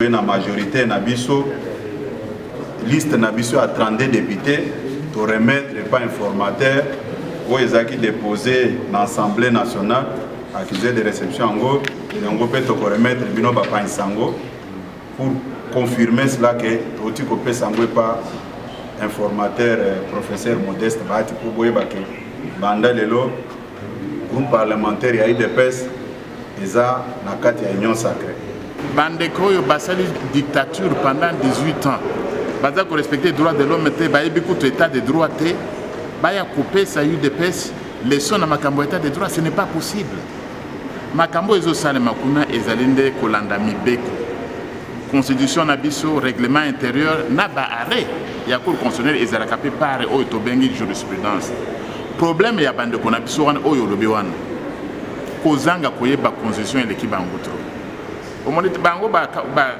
La majorité na biso liste na biso à 32 députés to remettre pas informateur où ils ont déposé dans l'Assemblée nationale accusé de réception en go et on peut to remettre bino ba sango pour confirmer cela que oti ko pe sango pas informateur professeur Modeste Bahati pour boyeba que banda lelo groupe parlementaire ya IDPS eza na kati ya union sacrée. Bandeko yo basali dictature pendant 18 ans. Baza ko respecter droit de l'homme te ba yebi kuto état de droit te ba ya couper sa UDPS leçon na makambo état de droit, ce n'est pas possible. Makambo ezo sale makuna ezalinde kolanda mibeko. Constitution na biso règlement intérieur na ba arrêt ya cour constitutionnelle ezalaka pe pare oyo to bengi jurisprudence. Problème ya bandeko na biso wana oyo lobi wana. Kozanga koyeba constitution eleki bango trop. Au moment où bango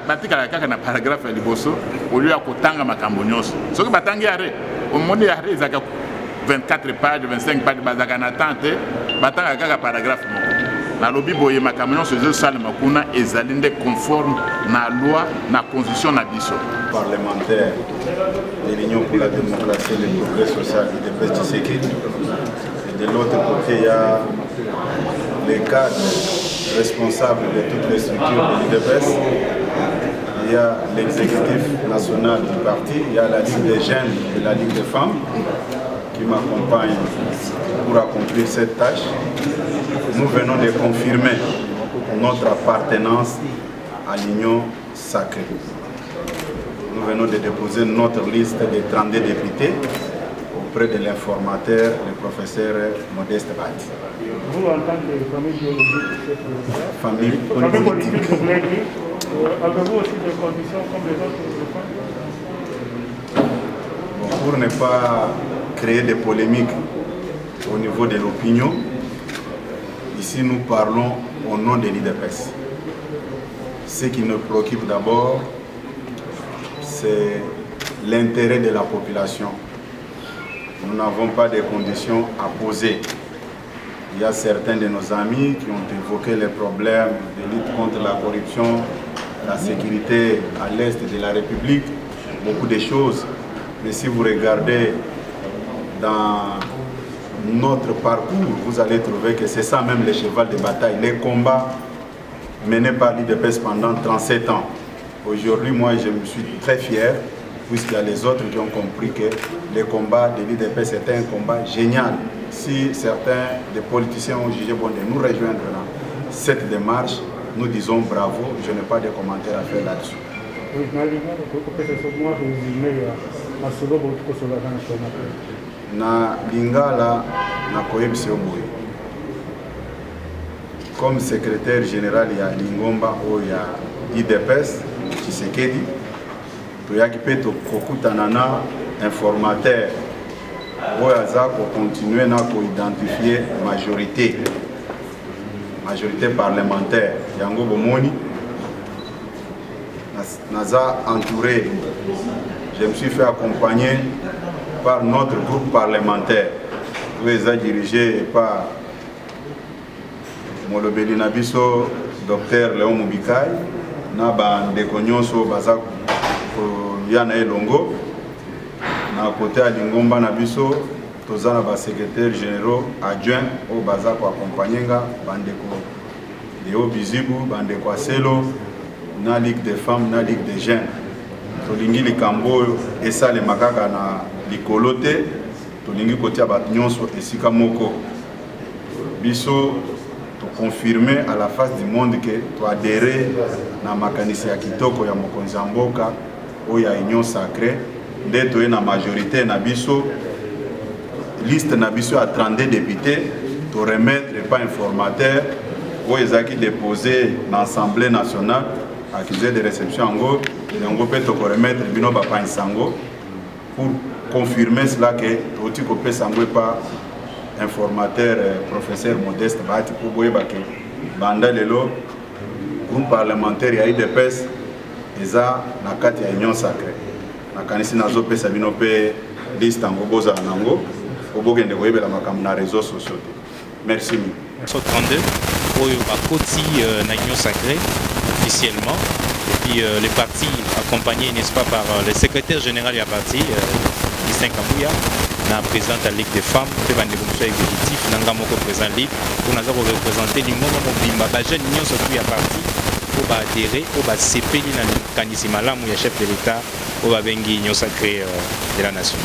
batika kaka na paragraphe ya liboso au lieu ya kotanga makambo nyonso soki batangi arrêt au moment ya arrêt ezaka 24 pages 25 pages bazaka na tante batanga kaka paragraphe moko na lobi boye makambo nyonso ezo sala makuna ezalinde conforme na loi na constitution na biso parlementaire de l'Union pour la démocratie et le progrès social IDPS Tshisekedi et de l'autre côté il y a les cadres responsables de toutes les structures de l'IDPS. Il y a l'exécutif national du parti, il y a la Ligue des jeunes et la Ligue des femmes qui m'accompagnent pour accomplir cette tâche. Nous venons de confirmer notre appartenance à l'Union sacrée. Nous venons de déposer notre liste de 32 députés auprès de l'informateur, le professeur Modeste Bahati. Vous, en tant que famille politique, avez-vous aussi des conditions comme les autres femmes? Pour ne pas créer des polémiques au niveau de l'opinion, ici nous parlons au nom de l'IDPS. Ce qui nous préoccupe d'abord, c'est l'intérêt de la population. Nous n'avons pas de conditions à poser. Il y a certains de nos amis qui ont évoqué les problèmes de lutte contre la corruption, la sécurité à l'est de la République, beaucoup de choses. Mais si vous regardez dans notre parcours, vous allez trouver que c'est ça même le cheval de bataille, les combats menés par l'IDPS pendant 37 ans. Aujourd'hui, moi, je me suis très fier, puisqu'il y a les autres qui ont compris que le combat de l'IDPS était un combat génial. Si certains des politiciens ont jugé bon de nous rejoindre dans cette démarche, nous disons bravo, je n'ai pas de commentaires à faire là-dessus. Na lingala na koyebisi oboye comme secrétaire général ya Lingomba o ya IDPS Tshisekedi toyaki pe tokokutana na informateur oyo aza continuer na identifier majorité parlementaire yango bomoni naza entouré, je me suis fait accompagner par notre groupe parlementaire où est dirigé par Molobeli Nabiso, Dr Léon Mubikai, na bandeko nyonso baza yana elongo na côté à Lingomba Nabiso, tozana ba secrétaire généraux adjoint au baza pour accompagner bandeko Léo Bizibu, bandeko Aselo, na Ligue des femmes, na Ligue des jeunes. Tolingi likambo esa le makaka na likolote, tolingi kotia bat nyonso esika moko. Biso to confirmer à la face du monde que to adhérer na makanisi ya kitoko ya mokonzi ya mboka o ya union sacrée nde to na majorité na biso liste na biso à 32 députés to remettre pas informateur o ezaki déposé dans l'Assemblée nationale accusé de réception en go et on peut to remettre bino ba sango pour confirmer cela que oti ko pe sango pas informateur professeur Modeste Bahati pour boyeba que banda lelo groupe parlementaire ya IDPS eza na kati ya union sacrée na kanisi nazo pesa bino pe liste ngo boza nango obogende koyebela makambo na réseaux sociaux. Merci. 32 oyo bakoti na union sacrée officiellement puis le parti accompagné, n'est-ce pas, par le secrétaire général du parti, Distinct Kambouya, la présidente de la Ligue des femmes, qui est exécutif, Nangamoko président Ligue, pour nous représenter les moments Mobimba, les jeunes unions surtout à parti, pour adhérer, pour CPI, Kanisi Malam, ou chef de l'État, pour Bengi, union sacrée de la nation.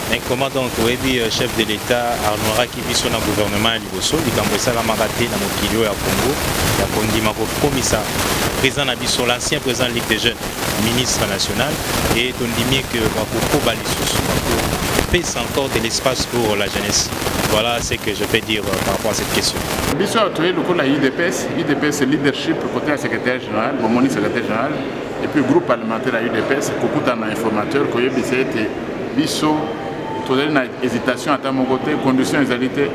Mais comment donc, oui, chef de l'État, Arnoira qui vit sur le gouvernement à Liboso, il a la marathé dans le Kilo et à Congo, il a Kondimako commissaire, président Nabiso, l'ancien président de la Ligue des jeunes, ministre national, et on dit mieux que Wakoko Balissus, pèse encore de l'espace pour la jeunesse. Voilà ce que je peux dire par rapport à cette question. Biso a trouvé le coup de la UDPS, c'est leadership côté du secrétaire général, Bomoni secrétaire général, et puis le groupe parlementaire de la UDPS, Kokuta un informateur, qui a Biso. Toute une hésitation à mon côté, conditions égalité,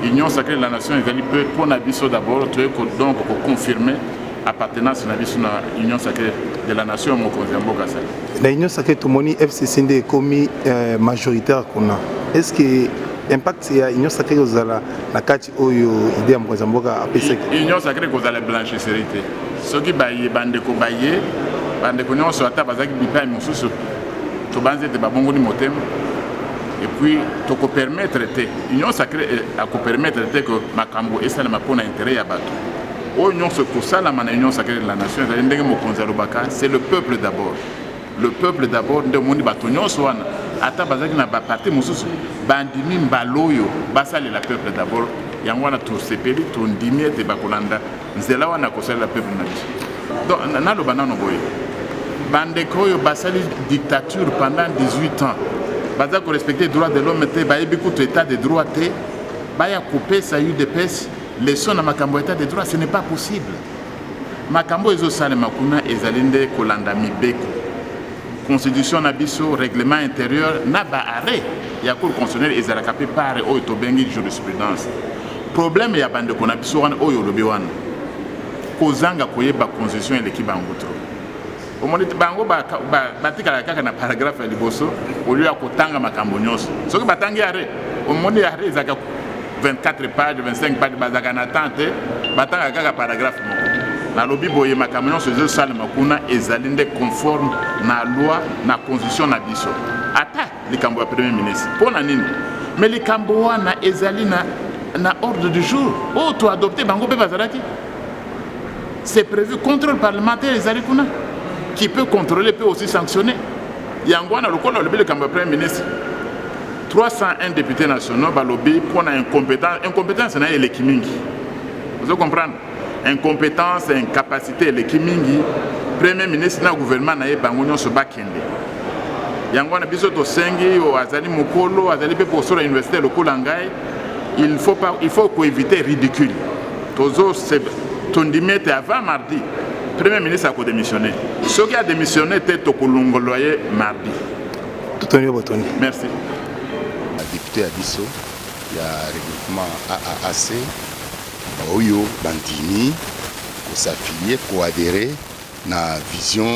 Union sacrée de la nation, égalité pour Nabiso d'abord, donc pour confirmer l'appartenance à l'Union sacrée de la nation. La Union sacrée de Tomoni FCC est commis majoritaire. Est-ce que l'impact de l'Union sacrée de la carte Oyo idée à Mozambique a pesé? L'Union sacrée de la blanchisserie. Ceux qui baillent, bande ko baillé, bande ko non sur la table, bazaki bipa mususu, to banze de babongoni motem. Et puis, tu peux permettre, l'Union sacrée peut permettre que Makambo et Salama pour intérêt à Bato. L'Union sacrée de la nation, c'est le peuple d'abord. Le peuple d'abord, de Moni Batonio Swana, Ata Bazaki n'a pas parti Moussous, Bandimi Mbaloyo, Basali la peuple d'abord, Yangwana Toursepeli, Tondimi et Bakolanda, Nzelawana Kosala la peuple Nabi. Donc, Nalo Banano Boy. Bandekoyo Basali dictature pendant 18 ans. Baza ko respecter les droits de l'homme, ba yebiku to état de droit te, ba ya couper sa UDPS, les sons na makambo état de droit, ce n'est pas possible. Makambo ezo sale makuna ezalinde kolanda mibeko. Constitution na biso, règlement intérieur na ba arrêt ya cour constitutionnelle ezalaka pe pare oyo to bengi jurisprudence. Problème ya bande ko na biso wana oyo lobi wana. Kozanga koyeba constitution eleki bango trop. Au moment où bango batikala kaka na paragraphe ya liboso au lieu ya kotanga makambo nyonso soki batangi arrêt au moment où arrêt ezaka 24 pages 25 pages bazaka na tante batanga kaka paragraphe moko na lobi boye makambo nyonso ezo salema kuna ezali nde conforme na loi na constitution na biso ata likambo ya premier ministre mpona nini mais likambo wana ezali na ordre du jour oyo to adopté bango mpe bazalaki c'est prévu contrôle parlementaire ezali kuna qui peut contrôler, peut aussi sanctionner. Il y a un lobby le Premier ministre. 301 députés nationaux ont lobby pour une incompétence. Incompétence, c'est l'équimingi. Vous comprenez? Incompétence, incapacité, l'équimingi. Premier ministre, le gouvernement n'a pas de se bakende. Il y a un biso to sengi, ou azali mokolo, azali pe pour sur l'université le Kolangai. Il faut éviter ridicule. Tozo, c'est ton dimètre avant mardi. Le Premier ministre a démissionné. Ce qui a démissionné était au Kolongoloye mardi. Merci. Le député Abisso, il y a un regroupement AAAC, Oyo, Bandini, qui s'affilier, qui adhérer à la vision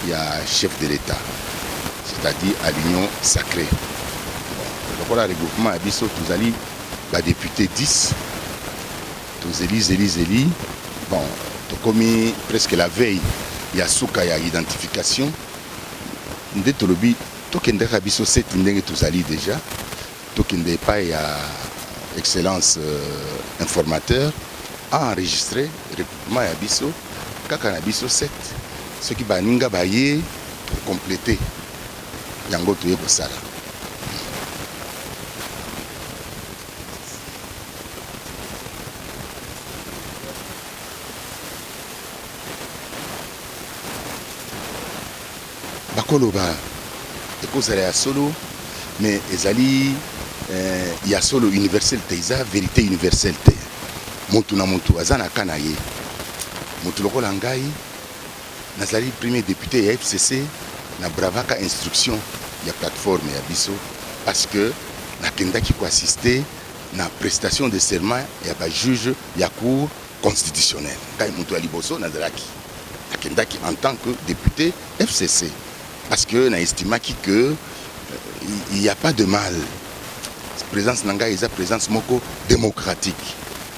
du chef de l'État, c'est-à-dire à l'Union sacrée. Donc, le regroupement Abisso, tous allés, les députés 10, tous élis. Bon, comme presque la veille, il y a souka, il y a identification. Ndé tolobi, to kende rabiso 7 ndenge tozali déjà. To kende pas il y a excellence informateur a enregistré regroupement ya biso kaka na biso 7. Ce qui baninga baye pour compléter. Yango toye ko sala. Bakoloba, ekozala ya solo, mais ezali ya solo universel te, eza vérité universelle te. Muntu na muntu aza na kana ye. Mutu lokola ngai nazali premier député ya FCC na bravaka instruction ya plateforme ya biso parce que nakendaki ko assister na prestation de serment ya ba juge ya cour constitutionnelle. Ngai mutu ya liboso nazalaki. Nakendaki en tant que député FCC. Parce que n'a estimé que il n'y a pas de mal. La présence nanga est une présence moko démocratique.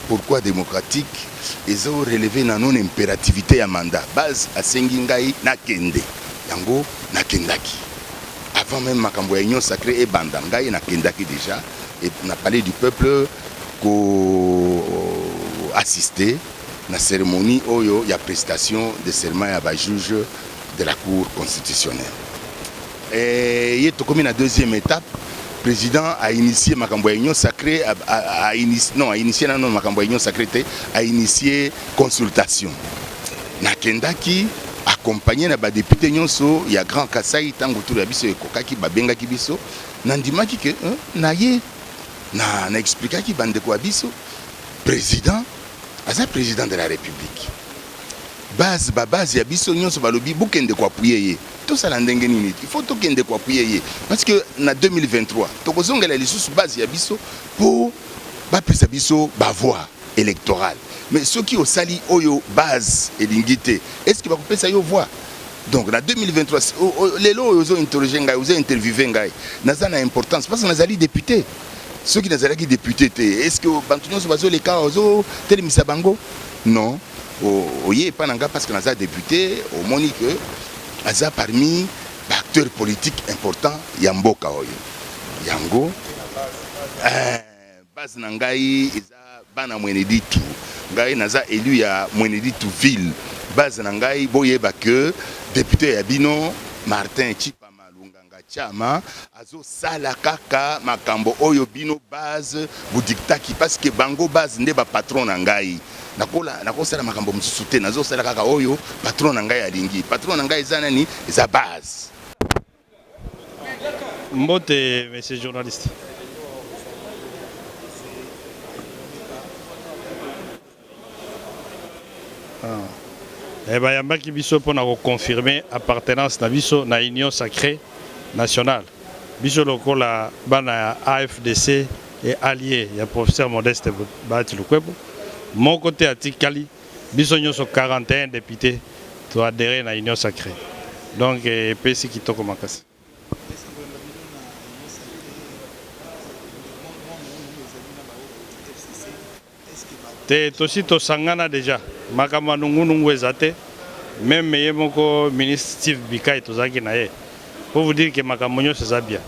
pourquoi démocratique, ils ont relevé la non-impérativité à mandat. Base à Sengingai Nakende. Yango Nakendaki. Avant même Makambo Union Sacrée et Bandangai Nakendaki déjà. Et on a parlé du peuple qui a assisté à la cérémonie où il y a prestation de serment à la juge de la Cour constitutionnelle. Et il est comme la deuxième étape. Le président a initié Makambo Union Sacrée, a initié consultation. Nakendaki accompagné na député nyonso ya Grand Kasai tango tout la biso ekokaki babengaki biso nandimaki ke naye na expliquaki bande ko biso président aza président de la République. Base ya biso nyonso balobi bokende ko appuyer ye. Tout ça ndenge nini il faut tokende ko appuyer ye parce que na 2023 tokozongela lisusu base ya biso pour ba pesa biso ba voix électorale. Mais ceux qui ont sali oyo base et l'ingité, est-ce qu'il va couper ça yo voix? Donc en 2023, les lots ils ont interrogé ngai, ils ont interviewé ngai. Naza na importance parce que nazali député. Ceux qui nazali député, est-ce que Bantunyo Sobazo les cas ozo telemisa bango? Non. Oye pas nanga parce que naza député, au moni que naza parmi les acteurs politiques importants yamboka oyo. Yango base nangai bana mwenedi tout ngai naza élu ya mwenedi tout ville base na ngai boyeba que député ya bino Martin Chipa Malunganga Chama azo sala kaka makambo oyo bino base budiktaki parce que bango base nde ba patron na ngai nako sala makambo mususu te nazo sala kaka oyo patron na ngai alingi patron na ngai eza nani eza base. Mbote monsieur journaliste. Bayambaki biso pour confirmer appartenance na biso na Union Sacrée Nationale. Biso lokola bana AFDC et allié ya professeur Modeste Bahati Lukwebo. Mon côté atikali biso nyonso 41 députés to adhérer na Union Sacrée. Donc pesi kitoko makasi. Te tosi to sangana déjà makama nungu ezate même yemoko ministre Steve Bikai tozaki na ye pour vous dire que makamonyo c'est ça bien.